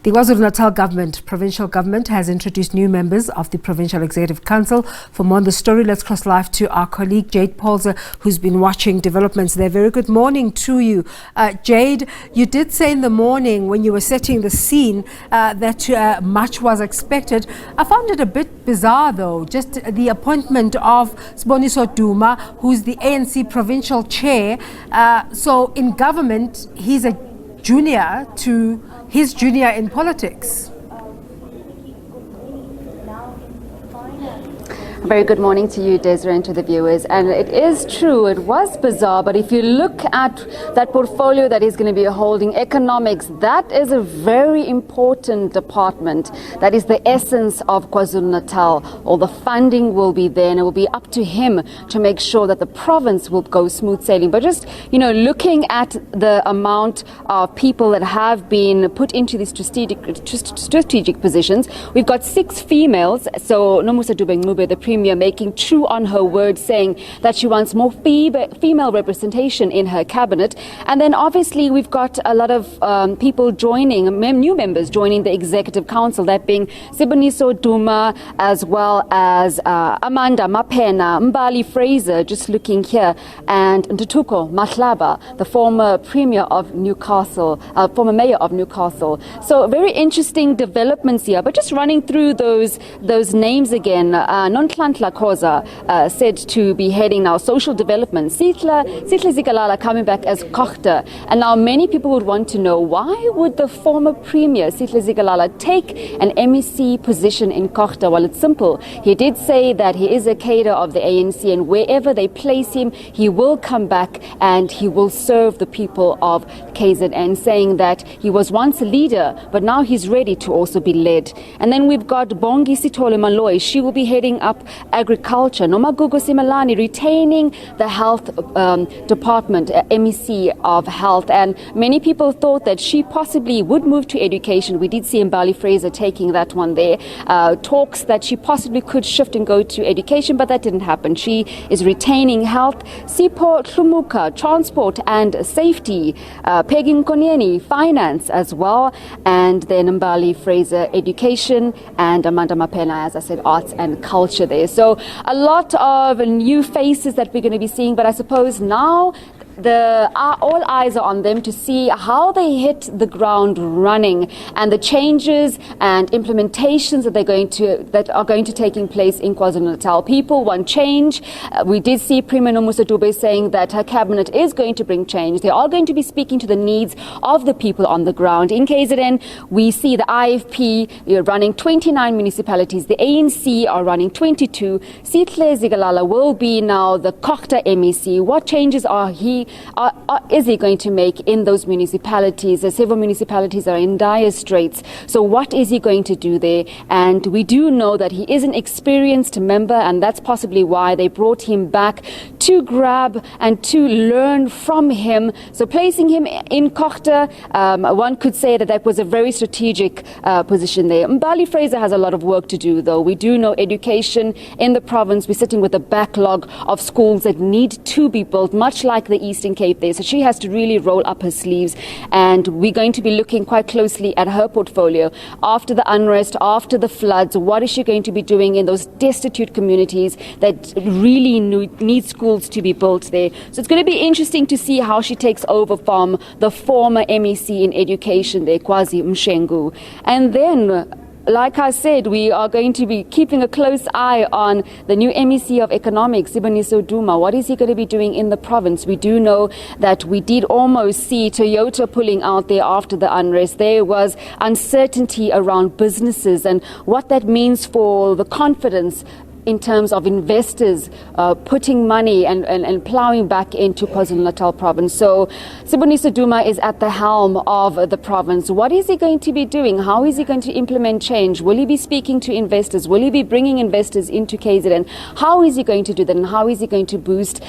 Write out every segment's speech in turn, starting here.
The KwaZulu-Natal government, provincial government, has introduced new members of the Provincial Executive Council. For more on the story, let's cross live to our colleague Jayed Paulse, who's been watching developments there. Very good morning to you. Jayed, you did say in the morning when you were setting the scene that much was expected. I found it a bit bizarre though, just the appointment of Siboniso Duma, who's the ANC provincial chair. So in government, he's a junior to his junior in politics. Very good morning to you, Desiree, and to the viewers. And it is true, it was bizarre, but if you look at that portfolio that he's going to be holding, economics, that is a very important department. That is the essence of KwaZulu-Natal. All the funding will be there, and it will be up to him to make sure that the province will go smooth sailing. But just, looking at the amount of people that have been put into these strategic positions, we've got 6 females. So Nomusa Dube-Ncube, the Premier, making true on her word, saying that she wants more female representation in her cabinet. And then obviously we've got a lot of people joining, new members joining the Executive Council, that being Siboniso Duma, as well as Amanda Mapena, Mbali Fraser, just looking here, and Ntutuko Mahlaba, the former Premier of Newcastle, former Mayor of Newcastle. So very interesting developments here. But just running through those names again, Nonhlanhla Khoza said to be heading now social development. Sihle Zikalala coming back as Kochter. And now many people would want to know, why would the former Premier, Sihle Zikalala, take an MEC position in Kochter? Well, it's simple. He did say that he is a cadre of the ANC, and wherever they place him, he will come back and he will serve the people of KZN, saying that he was once a leader, but now he's ready to also be led. And then we've got Bongi Sithole Maloyi. She will be heading up agriculture. Nomagugu Simelane retaining the health department, MEC of health. And many people thought that she possibly would move to education. We did see Mbali Fraser taking that one there. Talks that she possibly could shift and go to education, but that didn't happen. She is retaining health. Sipho Tlumuka, transport and safety. Peggy Mkonieni, finance as well. And then Mbali Fraser, education. And Amanda Mapena, as I said, arts and culture there. So a lot of new faces that we're going to be seeing, but I suppose now all eyes are on them to see how they hit the ground running, and the changes and implementations that are going to taking place in KwaZulu-Natal. People want change. We did see Premier Nomusa Dube saying that her cabinet is going to bring change. They are going to be speaking to the needs of the people on the ground. In KZN, we see the IFP running 29 municipalities. The ANC are running 22. Sihle Zikalala will be now the Kochter MEC. What changes is he going to make in those municipalities? Several municipalities are in dire straits. So what is he going to do there? And we do know that he is an experienced member, and that's possibly why they brought him back to grab and to learn from him. So placing him in Kochter, one could say that was a very strategic position there. Mbali Fraser has a lot of work to do, though. We do know education in the province, we're sitting with a backlog of schools that need to be built, much like the Eastern Cape there. So she has to really roll up her sleeves, and we're going to be looking quite closely at her portfolio. After the unrest, after the floods, what is she going to be doing in those destitute communities that really need schools to be built there? So it's going to be interesting to see how she takes over from the former MEC in education there, Kwazi Mshengu. And then, like I said, we are going to be keeping a close eye on the new MEC of Economics, Siboniso Duma. What is he going to be doing in the province? We do know that we did almost see Toyota pulling out there after the unrest. There was uncertainty around businesses and what that means for the confidence in terms of investors putting money and plowing back into KwaZulu-Natal province. So Siboniso Duma is at the helm of the province. What is he going to be doing? How is he going to implement change? Will he be speaking to investors? Will he be bringing investors into KZN? How is he going to do that? And how is he going to boost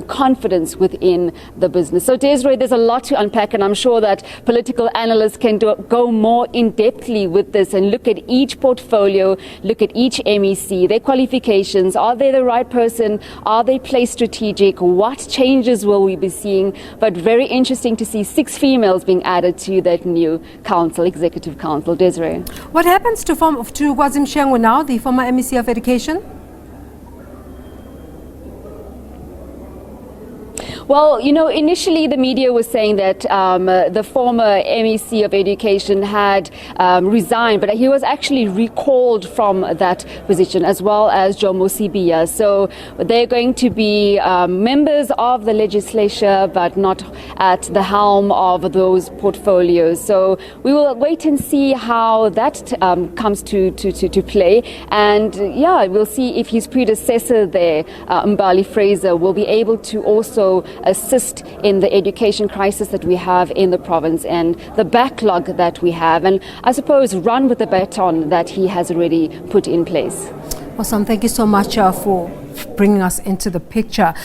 confidence within the business? So Desiree, there's a lot to unpack, and I'm sure that political analysts can go more in-depthly with this and look at each portfolio, look at each MEC, their qualifications, qualifications? Are they the right person? Are they placed strategic? What changes will we be seeing? But very interesting to see 6 females being added to that new council, Executive Council. Desiree. What happens to Kwazim Shengwe now, the former MEC of Education? Well, you know, initially the media was saying that the former MEC of Education had resigned, but he was actually recalled from that position, as well as Jomo Sibiya. So they're going to be members of the legislature, but not at the helm of those portfolios. So we will wait and see how that comes to play. And yeah, we'll see if his predecessor there, Mbali Fraser, will be able to also assist in the education crisis that we have in the province and the backlog that we have, and I suppose run with the baton that he has already put in place. Awesome. Thank you so much for bringing us into the picture.